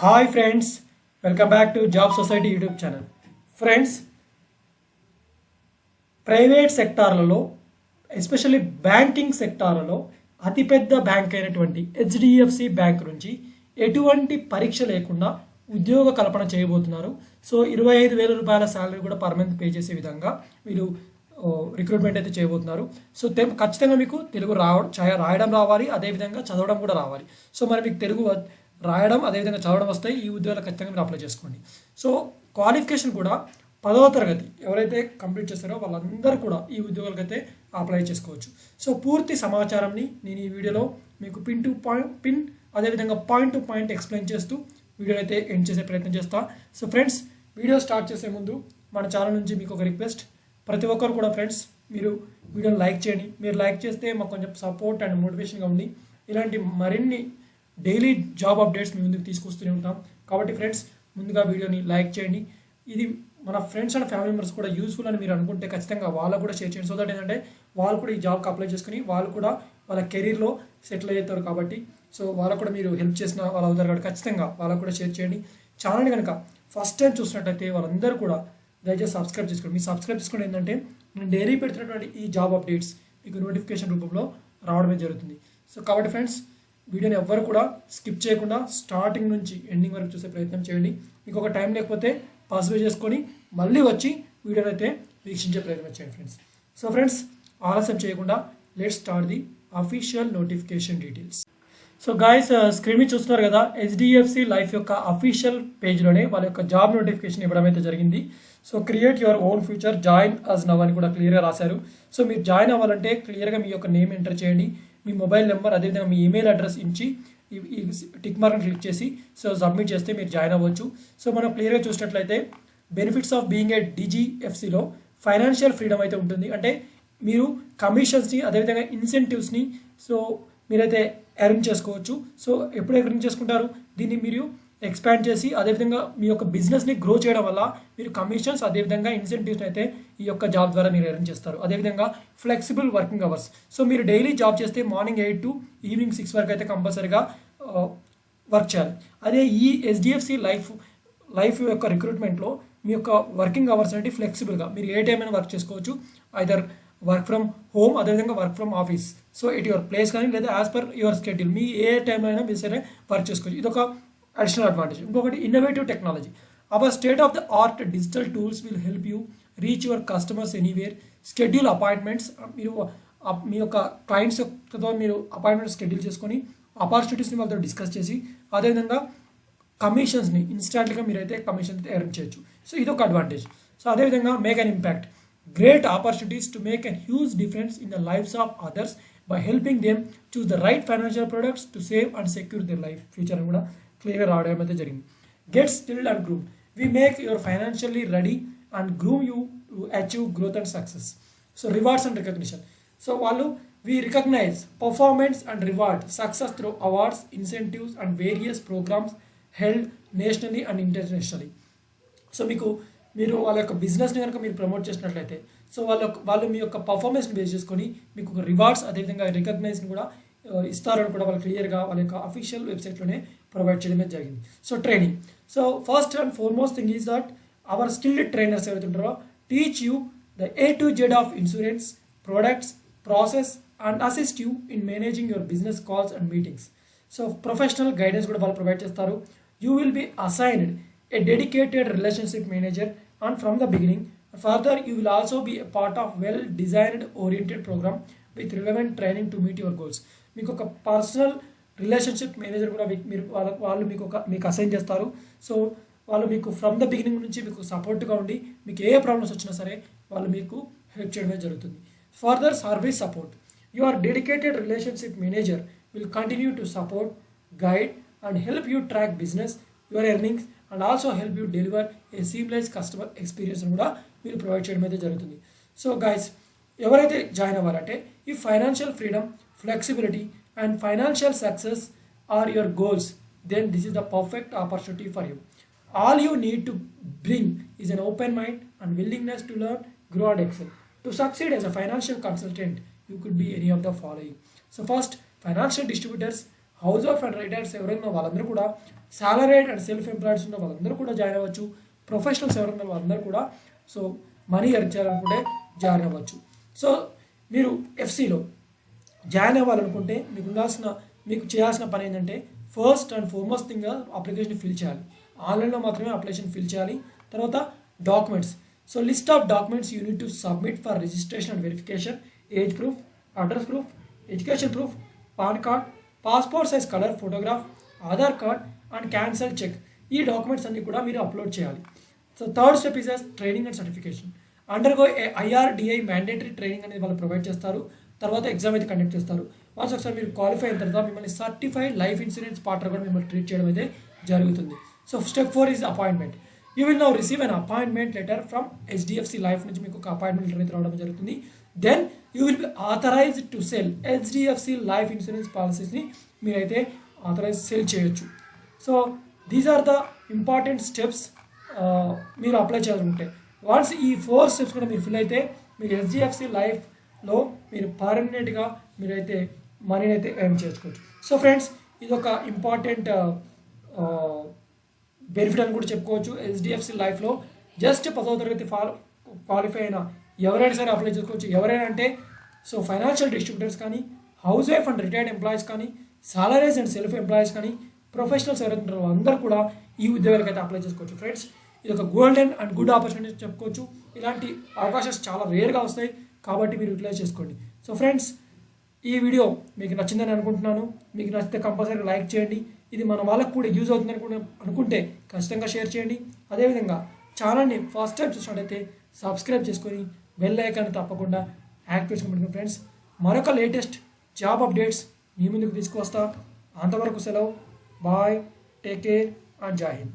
Hi friends, welcome back to job society YouTube channel. Friends, private సెక్టార్లలో especially banking సెక్టార్లలో అతిపెద్ద bank అయినటువంటి HDFC bank నుంచి ఎటువంటి పరీక్ష లేకుండా ఉద్యోగ కల్పన చేయబోతున్నారు. సో 25,000 రూపాయల శాలరీ కూడా పర్ మంత్ పే చేసే విధంగా వీళ్ళు రిక్రూట్మెంట్ అయితే చేయబోతున్నారు. సో ఖచ్చితంగా మీకు తెలుగు రాయడం రావాలి, అదేవిధంగా చదవడం కూడా రావాలి. సో మరి మీకు తెలుగు రాయడం అదేవిధంగా చదవడం వస్తాయి. ఈ ఉద్యోగాలు ఖచ్చితంగా మీరు అప్లై చేసుకోండి. సో క్వాలిఫికేషన్ కూడా 10వ తరగతి ఎవరైతే కంప్లీట్ చేస్తారో వాళ్ళందరూ కూడా ఈ ఉద్యోగాలకైతే అప్లై చేసుకోవచ్చు. సో పూర్తి సమాచారాన్ని నేను ఈ వీడియోలో మీకు పిన్ అదేవిధంగా పాయింట్ టు పాయింట్ ఎక్స్ప్లెయిన్ చేస్తూ వీడియో అయితే ఎండ్ చేసే ప్రయత్నం చేస్తా. సో ఫ్రెండ్స్, వీడియో స్టార్ట్ చేసే ముందు మన ఛానల్ నుంచి మీకు ఒక రిక్వెస్ట్, ప్రతి ఒక్కరు కూడా ఫ్రెండ్స్ మీరు వీడియోని లైక్ చేయండి. మీరు లైక్ చేస్తే మాకు కొంచెం సపోర్ట్ అండ్ మోటివేషన్గా ఉంది. ఇలాంటి మరిన్ని డైలీ జాబ్ అప్డేట్స్ మీ ముందుకు తీసుకొస్తూనే ఉంటాం. కాబట్టి ఫ్రెండ్స్, ముందుగా వీడియోని లైక్ చేయండి. ఇది మన ఫ్రెండ్స్ అండ్ ఫ్యామిలీ మెంబర్స్ కూడా యూస్ఫుల్ అని మీరు అనుకుంటే ఖచ్చితంగా వాళ్ళకు కూడా షేర్ చేయండి. సో దట్ ఏంటంటే వాళ్ళు కూడా ఈ జాబ్కి అప్లై చేసుకుని వాళ్ళు కూడా వాళ్ళ కెరీర్లో సెటిల్ అవుతారు. కాబట్టి సో వాళ్ళకు కూడా మీరు హెల్ప్ చేసిన వాళ్ళు అవుతారు. కాబట్టి ఖచ్చితంగా వాళ్ళకు కూడా షేర్ చేయండి. ఛానల్ని కనుక ఫస్ట్ టైం చూసినట్టయితే వాళ్ళందరూ కూడా దయచేసి సబ్స్క్రైబ్ చేసుకోండి. మీరు సబ్స్క్రైబ్ చేసుకోండి ఏంటంటే నేను డైలీ పెడుతున్నటువంటి ఈ జాబ్ అప్డేట్స్ మీకు నోటిఫికేషన్ రూపంలో రావడమే జరుగుతుంది. సో కాబట్టి ఫ్రెండ్స్, వీడియోని ఎవ్వరు కూడా స్కిప్ చేయకుండా స్టార్టింగ్ నుంచి ఎండింగ్ వరకు చూసే ప్రయత్నం చేయండి. మీకు ఒక టైం లేకపోతే పాజిటివ్ చేసుకొని మళ్ళీ వచ్చి వీడియోని అయితే వీక్షించే ప్రయత్నం చేయండి ఫ్రెండ్స్. సో ఫ్రెండ్స్, ఆలస్యం చేయకుండా let's start the official notification details. So guys, screen మీద చూస్తున్నారు కదా, హెచ్డిఎఫ్సి లైఫ్ యొక్క అఫీషియల్ పేజ్లోనే వాళ్ళ యొక్క జాబ్ నోటిఫికేషన్ ఇవ్వడం అయితే జరిగింది. So create your own future, join us now అని కూడా క్లియర్గా రాశారు. సో మీరు జాయిన్ అవ్వాలంటే క్లియర్గా మీ యొక్క నేమ్ ఎంటర్ చేయండి, మీ మొబైల్ నెంబర్ అదేవిధంగా మీ ఈమెయిల్ అడ్రస్ ఇచ్చి ఈ టిక్ మార్క్ని క్లిక్ చేసి సో సబ్మిట్ చేస్తే మీరు జాయిన్ అవ్వచ్చు. సో మనం క్లియర్గా చూసినట్లయితే బెనిఫిట్స్ ఆఫ్ బీయింగ్ ఏ డిజిఎఫ్సిలో ఫైనాన్షియల్ ఫ్రీడమ్ అయితే ఉంటుంది. అంటే మీరు కమిషన్స్ని అదేవిధంగా ఇన్సెంటివ్స్ని సో మీరైతే ఎర్న్ చేసుకోవచ్చు. సో ఎప్పుడు ఎర్న్ చేసుకుంటారు, దీన్ని మీరు ఎక్స్పాండ్ చేసి అదేవిధంగా మీ యొక్క బిజినెస్ని గ్రో చేయడం వల్ల మీరు కమిషన్స్ అదేవిధంగా ఇన్సెంటివ్స్ అయితే ఈ యొక్క జాబ్ ద్వారా మీరు ఎర్న్ చేస్తారు. అదేవిధంగా ఫ్లెక్సిబుల్ వర్కింగ్ అవర్స్. సో మీరు డైలీ జాబ్ చేస్తే మార్నింగ్ 8 to ఈవినింగ్ 6 వరకు అయితే కంపల్సరీగా వర్క్ చేయాలి. అదే ఈ హెచ్డిఎఫ్సి లైఫ్ యొక్క రిక్రూట్మెంట్లో మీ యొక్క వర్కింగ్ అవర్స్ అనేది ఫ్లెక్సిబుల్గా మీరు ఏ టైం అయినా వర్క్ చేసుకోవచ్చు. ఐదర్ వర్క్ ఫ్రమ్ హోమ్ అదేవిధంగా work from office. So at your place కానీ లేదా యాజ్ పర్ యువర్ షెడ్యూల్ మీ ఏ టైంలో అయినా మీరు సరే వర్క్ చేసుకోవచ్చు. ఇదొక అడిషనల్ అడ్వాంటేజ్. ఇంకొకటి innovative technology. Our state of the art digital tools will help you reach your customers anywhere, schedule appointments. మీరు మీ యొక్క క్లయింట్స్తో మీరు అపాయింట్మెంట్ షెడ్యూల్ చేసుకొని ఆపర్చునిటీస్ని వాళ్ళతో డిస్కస్ చేసి అదేవిధంగా కమిషన్స్ని ఇన్స్టాంట్గా మీరైతే కమిషన్ ఎర్న్ చేయొచ్చు. సో ఇదొక అడ్వాంటేజ్. సో అదేవిధంగా make an impact, great opportunities to make an huge difference in the lives of others by helping them choose the right financial products to save and secure their life future అని కూడా క్లియర్గా రావడం అయితే జరిగింది. Get skilled and groom, we make your financially ready and groom you to achieve growth and success. So rewards and recognition. So వాళ్ళు we recognise performance and reward success through awards, incentives and various programmes held nationally and internationally. So మీరు వాళ్ళ యొక్క బిజినెస్ని కనుక మీరు promote చేసినట్లయితే so వాళ్ళు మీ యొక్క పర్ఫార్మెన్స్ని బేస్ చేసుకొని మీకు ఒక రివార్డ్స్ అదేవిధంగా రికగ్నైజ్ని కూడా ఇస్తారని కూడా వాళ్ళు క్లియర్గా వాళ్ళ యొక్క అఫీషియల్ వెబ్సైట్లోనే ప్రొవైడ్ చేయడమే జరిగింది. So training. So first and foremost thing is that hour skilled trainers ఎవరైతే ఉంటారో teach you the A to Z of insurance products process and assist you in managing your business calls and meetings. So professional guidance కూడా వాళ్ళు provide చేస్తారు. You will B assigned a dedicated relationship manager and from the beginning. Further, you will also be a part of well-designed oriented program with relevant training to meet your goals. మీకు ఒక personal relationship manager కూడా వాళ్ళు మీకు assign చేస్తారు. So వాళ్ళు మీకు from the beginning నుంచి మీకు సపోర్ట్గా ఉండి మీకు ఏ ప్రాబ్లమ్స్ వచ్చినా సరే వాళ్ళు మీకు హెల్ప్ చేయడమే జరుగుతుంది. Further service support, your dedicated relationship manager will continue to support, guide and help you track business your earnings and also help you deliver A seamless customer experience కూడా మీరు ప్రొవైడ్ చేయడం అయితే జరుగుతుంది. సో గైస్, ఎవరైతే join అవ్వాలంటే ఈ financial freedom, flexibility and financial success are your goals, then this is the perfect opportunity for you. All you need to bring is an open mind and willingness to learn, grow and excel. To succeed as a financial consultant, you could be any of the following. So first, financial distributors house wife and retires ఎవరైనా వాళ్ళందరూ కూడా, salaried and self ఎంప్లాయిడ్స్ ఉన్న వాళ్ళందరూ కూడా join అవ్వచ్చు. Professionals ఎవరైనా వాళ్ళందరూ కూడా సో మనీ ఎర్న్ చేయాలనుకుంటే జాయిన్ అవ్వచ్చు. సో మీరు ఎఫ్సిలో జాయిన్ అవ్వాలనుకుంటే మీకు చేయాల్సిన పని ఏంటంటే, first and foremost thing application fill చేయాలి. ఆన్లైన్లో మాత్రమే అప్లికేషన్ ఫిల్ చేయాలి. తర్వాత documents. So list of documents you need to submit for registration and verification: age proof, address proof, education proof, pan card, passport size colour photograph, Aadhaar card and cancel check. ఈ documents అన్ని కూడా మీరు upload చేయాలి. So third step is training and certification. Undergo IRDI mandatory training అనేది వాళ్ళు provide చేస్తారు. తర్వాత exam అయితే కండక్ట్ చేస్తారు. వన్స్ ఒకసారి మీరు క్వాలిఫై అయిన తర్వాత మిమ్మల్ని సర్టిఫైడ్ లైఫ్ ఇన్సూరెన్స్ పార్ట్నర్ కూడా మిమ్మల్ని ట్రీట్ చేయడం అయితే జరుగుతుంది. So step 4 is appointment. You will now receive an appointment letter from HDFC life నుంచి మీకు ఒక అపాయింట్మెంట్ లెటర్ అయితే రావడం జరుగుతుంది. Then you will be authorised to sell HDFC life insurance పాలసీస్ని మీరైతే ఆథరైజ్ సెల్ చేయొచ్చు. So these are the important steps మీరు అప్లై చేయాలనుకుంటే. వన్స్ ఈ 4 స్టెప్స్ కూడా మీరు ఫిల్ అయితే మీరు HDFC లైఫ్లో మీరు పర్మనెంట్గా మీరైతే మనీని అయితే ఎర్న్ చేసుకోవచ్చు. సో ఫ్రెండ్స్, ఇది ఒక ఇంపార్టెంట్ బెనిఫిట్ అని కూడా చెప్పుకోవచ్చు. HDFC లైఫ్లో జస్ట్ 10వ తరగతి క్వాలిఫై అయిన ఎవరైనా సరే అప్లై చేసుకోవచ్చు. ఎవరైనా అంటే సో ఫైనాన్షియల్ డిస్ట్రిబ్యూటర్స్ కానీ, house wife and retired employees కానీ, సాలరీస్ అండ్ సెల్ఫ్ ఎంప్లాయీస్ కానీ, ప్రొఫెషనల్స్ ఎవరైతే ఉంటారో అందరూ కూడా ఈ ఉద్యోగాలకు అయితే అప్లై చేసుకోవచ్చు. ఫ్రెండ్స్, ఇది ఒక గోల్డెన్ అండ్ గుడ్ ఆపర్చునిటీ చెప్పుకోవచ్చు. ఇలాంటి అవకాశాలు చాలా రేర్గా వస్తాయి కాబట్టి మీరు యూటిలైజ్ చేసుకోండి. సో ఫ్రెండ్స్, ఈ వీడియో మీకు నచ్చిందని అనుకుంటున్నాను. మీకు నచ్చితే కంపల్సరీగా లైక్ చేయండి. ఇది మన వాళ్ళకు కూడా యూజ్ అవుతుందని కూడా అనుకుంటే ఖచ్చితంగా షేర్ చేయండి. అదేవిధంగా ఛానల్ని ఫస్ట్ టైం చూసినట్టయితే సబ్స్క్రైబ్ చేసుకొని బెల్ ఐకాన్ తప్పకుండా యాక్టివేట్ చేసుకోండి. ఫ్రెండ్స్, మరొక లేటెస్ట్ జాబ్ అప్డేట్స్ మీ ముందుకు తీసుకువస్తా. అంతవరకు సెలవు. బాయ్, టేక్ కేర్ అండ్ జై హింద్.